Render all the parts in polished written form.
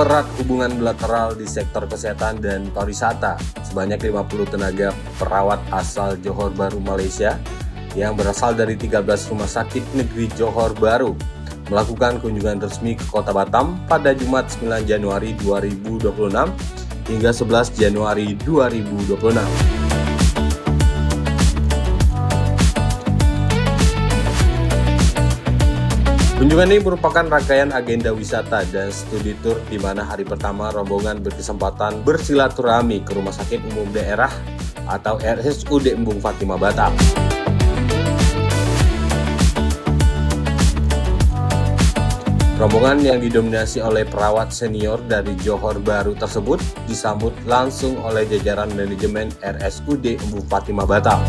mempererat hubungan bilateral di sektor kesehatan dan pariwisata. Sebanyak 50 tenaga perawat asal Johor Bahru, Malaysia yang berasal dari 13 rumah sakit negeri Johor Bahru melakukan kunjungan resmi ke Kota Batam pada Jumat 9 Januari 2026 hingga 11 Januari 2026. Kunjungan ini merupakan rangkaian agenda wisata dan studi tur di mana hari pertama rombongan berkesempatan bersilaturahmi ke Rumah Sakit Umum Daerah atau RSUD Embung Fatimah Batam. Rombongan yang didominasi oleh perawat senior dari Johor Bahru tersebut disambut langsung oleh jajaran manajemen RSUD Embung Fatimah Batam.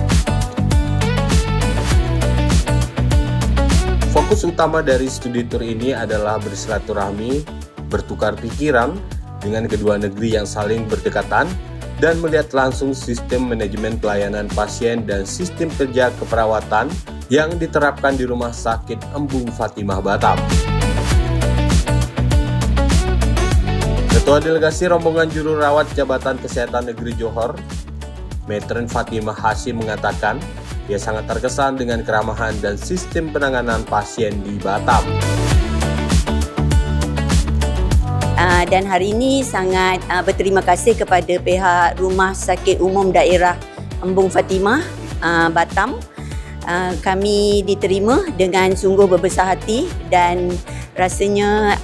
Fokus utama dari studi tur ini adalah bersilaturahmi, bertukar pikiran dengan kedua negeri yang saling berdekatan, dan melihat langsung sistem manajemen pelayanan pasien dan sistem kerja keperawatan yang diterapkan di Rumah Sakit Embung Fatimah Batam. Ketua Delegasi Rombongan Juru Rawat Jabatan Kesehatan Negeri Johor, Metren Fatimah Hashim mengatakan, dia sangat terkesan dengan keramahan dan sistem penanganan pasien di Batam. Dan hari ini sangat berterima kasih kepada pihak Rumah Sakit Umum Daerah Embung Fatimah Batam. Kami diterima dengan sungguh berbesar hati dan rasanya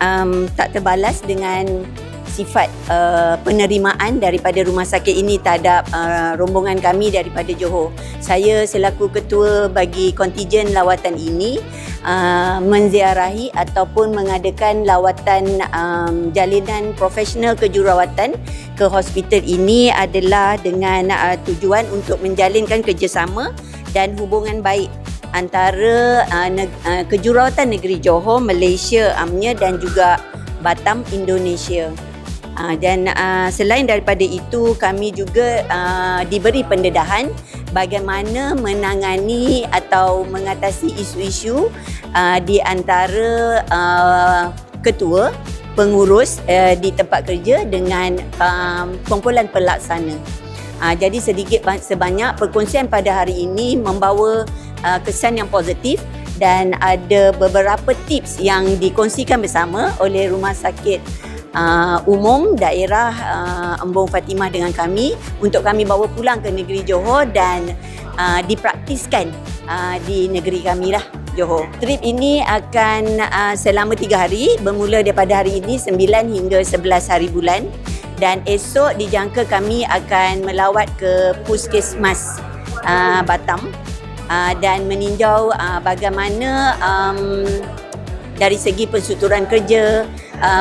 tak terbalas dengan sifat penerimaan daripada rumah sakit ini terhadap rombongan kami daripada Johor. Saya selaku ketua bagi kontijen lawatan ini menziarahi ataupun mengadakan lawatan jalinan profesional kejururawatan ke hospital ini adalah dengan tujuan untuk menjalinkan kerjasama dan hubungan baik antara kejururawatan negeri Johor, Malaysia amnya dan juga Batam, Indonesia. Dan selain daripada itu, kami juga diberi pendedahan bagaimana menangani atau mengatasi isu-isu di antara ketua, pengurus di tempat kerja dengan kumpulan pelaksana. Jadi sedikit sebanyak perkongsian pada hari ini membawa kesan yang positif dan ada beberapa tips yang dikongsikan bersama oleh Rumah Sakit Umum Daerah Embung Fatimah dengan kami untuk kami bawa pulang ke negeri Johor dan dipraktiskan di negeri kami lah, Johor. Trip ini akan selama 3 hari, bermula daripada hari ini 9 hingga 11 hari bulan, dan esok dijangka kami akan melawat ke Puskesmas Batam dan meninjau bagaimana dari segi pensuturan kerja,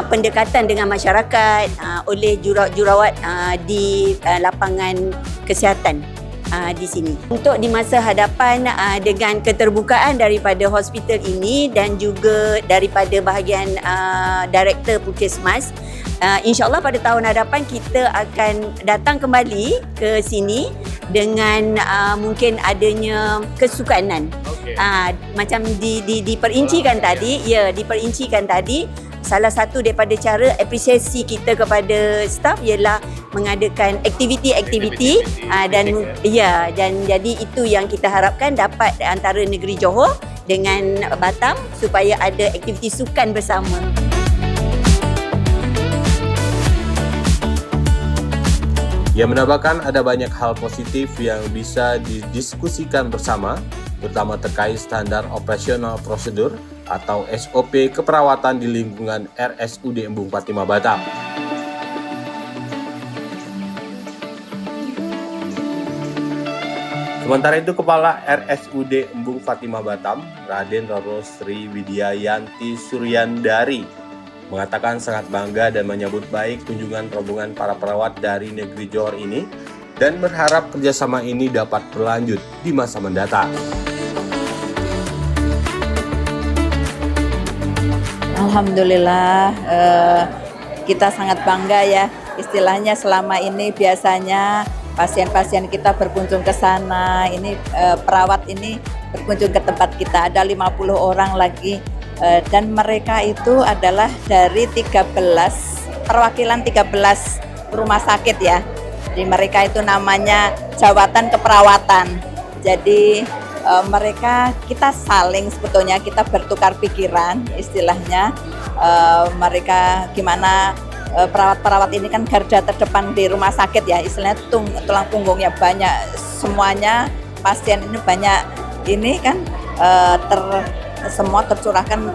pendekatan dengan masyarakat oleh jururawat di lapangan kesihatan di sini. Untuk di masa hadapan dengan keterbukaan daripada hospital ini dan juga daripada bahagian Direktur Puskesmas, InsyaAllah pada tahun hadapan kita akan datang kembali ke sini dengan mungkin adanya kesukanan. Macam diperincikan tadi, diperincikan tadi. Salah satu daripada cara apresiasi kita kepada staf ialah mengadakan aktiviti dan jadi itu yang kita harapkan dapat antara negeri Johor dengan Batam supaya ada aktiviti sukan bersama. Ia menambahkan ada banyak hal positif yang bisa didiskusikan bersama, terutama terkait standar operasional prosedur atau SOP keperawatan di lingkungan RSUD Embung Fatimah Batam. Sementara itu, Kepala RSUD Embung Fatimah Batam, Raden Roro Sri Widyayanti Suryandari, mengatakan sangat bangga dan menyambut baik kunjungan rombongan para perawat dari negeri Johor ini dan berharap kerjasama ini dapat berlanjut di masa mendatang. Alhamdulillah, kita sangat bangga ya. Istilahnya selama ini biasanya pasien-pasien kita berkunjung ke sana, ini perawat ini berkunjung ke tempat kita, ada 50 orang lagi, dan mereka itu adalah dari 13 perwakilan 13 rumah sakit ya. Jadi mereka itu namanya jawatan keperawatan. Jadi mereka kita saling sebetulnya kita bertukar pikiran istilahnya. Mereka gimana perawat-perawat ini kan garda terdepan di rumah sakit ya, istilahnya tulang punggungnya banyak, semuanya pasien ini banyak ini kan semua tercurahkan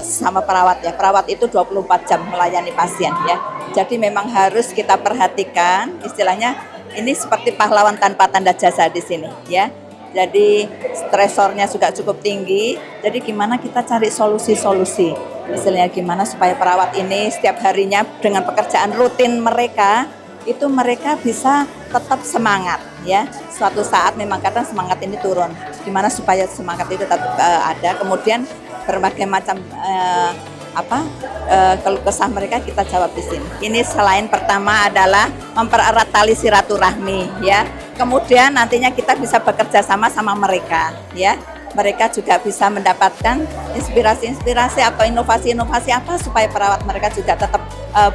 sama perawat ya. Perawat itu 24 jam melayani pasien ya. Jadi memang harus kita perhatikan istilahnya ini seperti pahlawan tanpa tanda jasa di sini ya. Jadi stresornya juga cukup tinggi. Jadi gimana kita cari solusi-solusi. Istilahnya gimana supaya perawat ini setiap harinya dengan pekerjaan rutin mereka itu mereka bisa tetap semangat ya. Suatu saat memang kadang semangat ini turun. Gimana supaya semangat itu tetap ada. Kemudian berbagai macam keluh kesah mereka kita jawab di sini. Ini selain pertama adalah mempererat tali silaturahmi ya. Kemudian nantinya kita bisa bekerja sama mereka ya. Mereka juga bisa mendapatkan inspirasi-inspirasi atau inovasi-inovasi apa supaya perawat mereka juga tetap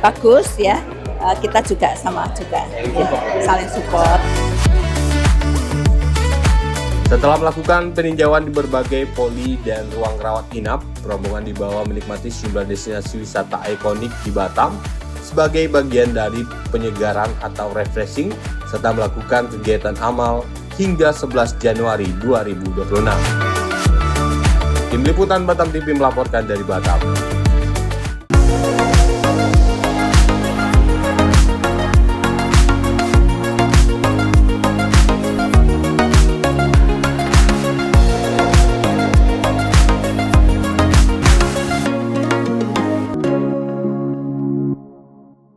bagus ya. Kita juga sama juga ya, saling support. Setelah melakukan peninjauan di berbagai poli dan ruang rawat inap, rombongan dibawa menikmati sejumlah destinasi wisata ikonik di Batam sebagai bagian dari penyegaran atau refreshing serta melakukan kegiatan amal hingga 11 Januari 2026. Tim Liputan Batam TV melaporkan dari Batam.